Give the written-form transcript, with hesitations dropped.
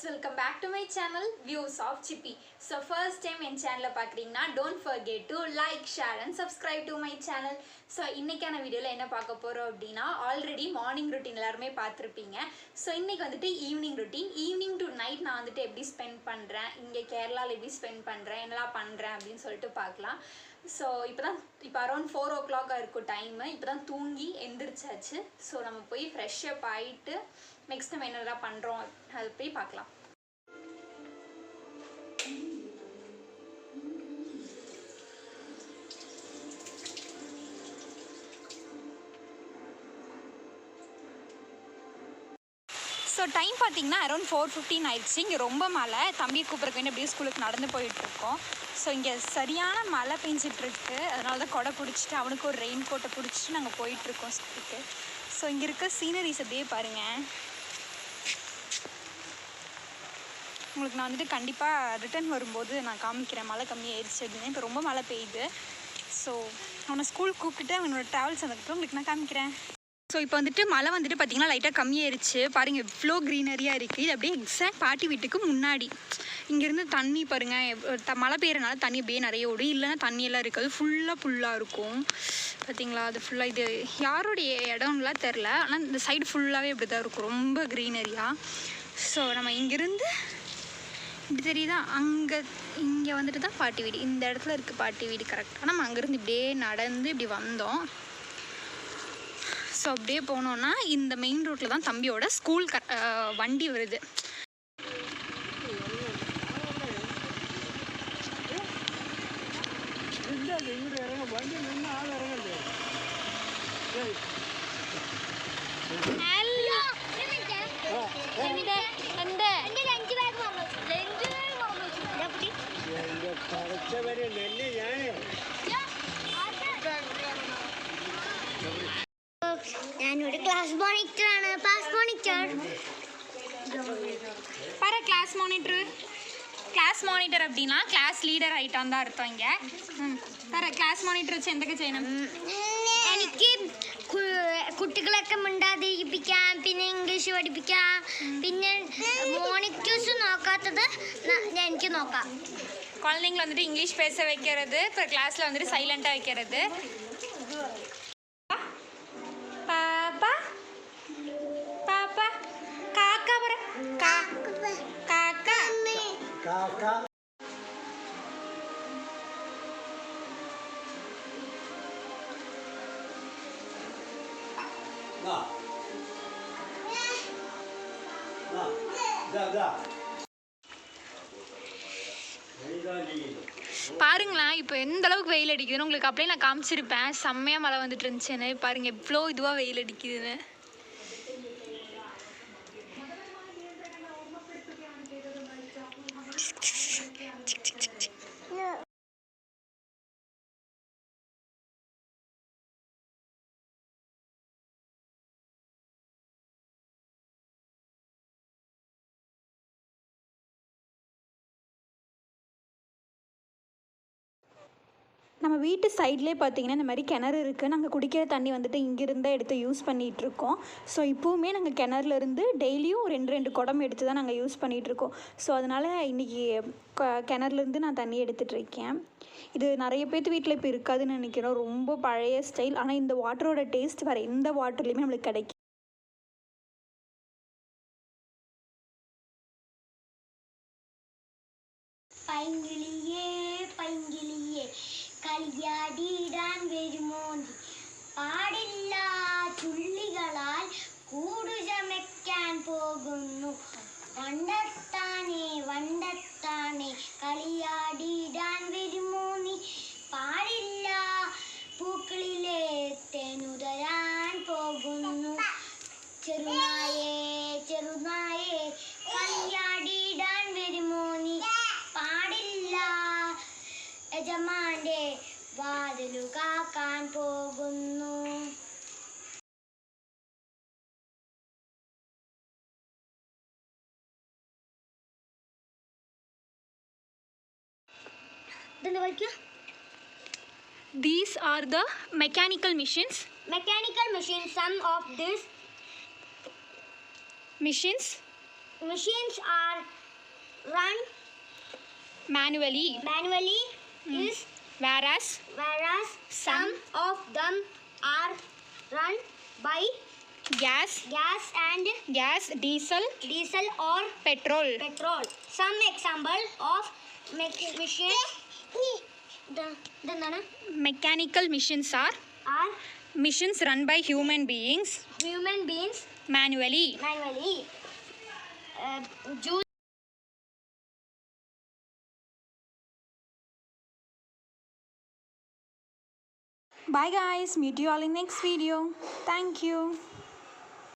welcome back to my channel Views of Chippy. So first time in channel பாக்குறீங்கன்னா don't forget to like, share and subscribe to my channel. So இன்னைக்கான வீடியோல என்ன பார்க்க போறோம் அப்படினா already morning routine எல்லாரும் பார்த்திருப்பீங்க. So இன்னைக்கு வந்துட்டு evening routine, evening to night நான் வந்துட்டு எப்படி ஸ்பெண்ட் பண்றேன், இங்க கேரளால எப்படி ஸ்பெண்ட் பண்றேன், என்னலாம் பண்றேன் அப்படினு சொல்லிட்டு பார்க்கலாம். ஸோ இப்போ அரௌண்ட் 4 o'clock இருக்கும் டைமு. இப்போ தான் தூங்கி எந்திரிச்சாச்சு. ஸோ நம்ம போய் ஃப்ரெஷ் அப் ஆகிட்டு நெக்ஸ்ட் நம்ம என்னெல்லாம் பண்ணுறோம் அது போய் பார்க்கலாம். ஸோ டைம் பார்த்தீங்கன்னா அரௌண்ட் 4:15 ஆயிடுச்சு. இங்கே ரொம்ப மழை, தம்பியை கூப்பிட்றக்கு வேண்டி அப்படியே ஸ்கூலுக்கு நடந்து போயிட்டுருக்கோம். ஸோ இங்கே சரியான மழை பெஞ்சிட்ருக்கு. அதனால தான் கொடை பிடிச்சிட்டு அவனுக்கு ஒரு ரெயின் கோட்டை பிடிச்சிட்டு நாங்கள் போயிட்டுருக்கோம் ஸ்கூலுக்கு. ஸோ இங்கே இருக்க சீனரிஸ் அப்படியே பாருங்கள். உங்களுக்கு நான் வந்துட்டு கண்டிப்பாக ரிட்டர்ன் வரும்போது நான் காமிக்கிறேன் மழை கம்மியாகிடுச்சு அப்படின்னு. இப்போ ரொம்ப மழை பெய்யுது. ஸோ அவனை ஸ்கூல் கூப்பிட்டுட்டு அவனோட ட்ராவல்ஸ் வந்ததுக்கப்புறம் உங்களுக்கு நான் காமிக்கிறேன். ஸோ இப்போ வந்துட்டு மழை வந்துட்டு பார்த்திங்கன்னா லைட்டாக கம்மியாயிருச்சு. பாருங்கள் எவ்வளோ க்ரீனரியாக இருக்குது. இது அப்படியே எக்ஸாக்ட் பாட்டி வீட்டுக்கு முன்னாடி. இங்கேருந்து தண்ணி பாருங்கள், மழை பெய்யறனால தண்ணி அப்படியே நிறைய ஓடும், இல்லைன்னா தண்ணியெல்லாம் இருக்காது, ஃபுல்லாக இருக்கும். பார்த்திங்களா, அது ஃபுல்லாக இது யாருடைய இடம்லாம் தெரில, ஆனால் இந்த சைடு ஃபுல்லாகவே இப்படி தான் இருக்கும், ரொம்ப க்ரீனரியாக. ஸோ நம்ம இங்கேருந்து இப்படி தெரியுதா, இங்கே வந்துட்டு தான் பாட்டி வீடு, இந்த இடத்துல இருக்குது பாட்டி வீடு கரெக்டாக. நம்ம அங்கேருந்து இப்படியே நடந்து இப்படி வந்தோம். ஸோ அப்படியே போனோன்னா இந்த மெயின் ரோட்டில் தான் தம்பியோட ஸ்கூல் வண்டி வருது. ഞാനൊരു ക്ലാസ് മോണിറ്ററാണ്. പാസ് മോണിറ്റർ പറ. ക്ലാസ് മോണിറ്റർ அப்படின்னா ക്ലാസ് ലീഡർ ആയിട്ടാണ് தான் അർത്ഥം. ഇങ്ങ പറ, ക്ലാസ് മോണിറ്റർ വെച്ച് എന്തൊക്കെ ചെയ്യണം? എനിക്ക് കുട്ടികളൊക്കെ മിണ്ടാതിരിപ്പിക്കാം, പിന്നെ ഇംഗ്ലീഷ് പഠിപ്പിക്കാം, പിന്നെ മോണിറ്റേഴ്സ് നോക്കാത്തത് എനിക്ക് നോക്കാം. குழந்தைங்களை வந்துட்டு இங்கிலீஷ் பேச வைக்கிறது, இப்போ கிளாஸில் வந்துட்டு சைலண்ட்டாக வைக்கிறது. பாப்பா பாப்பா காக்கா பர காக்கா காக்கா. பாருங்களா இப்போ எந்த அளவுக்கு வெயில் அடிக்குதுன்னு உங்களுக்கு அப்படியே நான் காமிச்சிருப்பேன். செம்மையாக மழை வந்துட்டு இருந்துச்சுன்னு. பாருங்கள் எவ்வளோ இதுவாக வெயில் அடிக்குதுன்னு. நம்ம வீட்டு சைட்லேயே பார்த்திங்கன்னா இந்த மாதிரி கிணறு இருக்குது. நாங்கள் குடிக்கிற தண்ணி வந்துட்டு இங்கேருந்தே எடுத்து யூஸ் பண்ணிகிட்ருக்கோம். ஸோ இப்போவுமே நாங்கள் கிணறுலேருந்து டெய்லியும் 2 குடம் எடுத்து தான் நாங்கள் யூஸ் பண்ணிகிட்ருக்கோம். ஸோ அதனால் இன்றைக்கி கிணறுலேருந்து நான் தண்ணி எடுத்துகிட்ருக்கேன். இது நிறைய பேர்த்து வீட்டில் இப்போ இருக்காதுன்னு நினைக்கிறோம், ரொம்ப பழைய ஸ்டைல். ஆனால் இந்த வாட்டரோட டேஸ்ட் வேறு எந்த வாட்டர்லேயுமே நம்மளுக்கு கிடைக்கும். പൈങ്കിളിയേ പൈങ്കിളിയേ കളിയാടിയിടാൻ വരുമോ നീ, പാടില്ല ചുള്ളികളാൽ കൂടു ചമയ്ക്കാൻ പോകുന്നു, വണ്ടത്താനെ കളിയാടിയിടാൻ വരുമോ നീ, പാടില്ല പൂക്കളിലെ തേനുതരാൻ പോകുന്നു, ചെറുനായേ കളിയാടിയിടാൻ വരുമോ നീ, പാടില്ല യജമാന്റെ വാതിലു കാക്കാൻ പോകുന്നു. These are the mechanical machines. Some of these machines machines are run manually, manually is whereas some of them are run by gas, gas, diesel, or petrol. Some example of machines Mechanical machines are machines run by human beings manually. Juice. Bye guys, meet you all in next video. Thank you.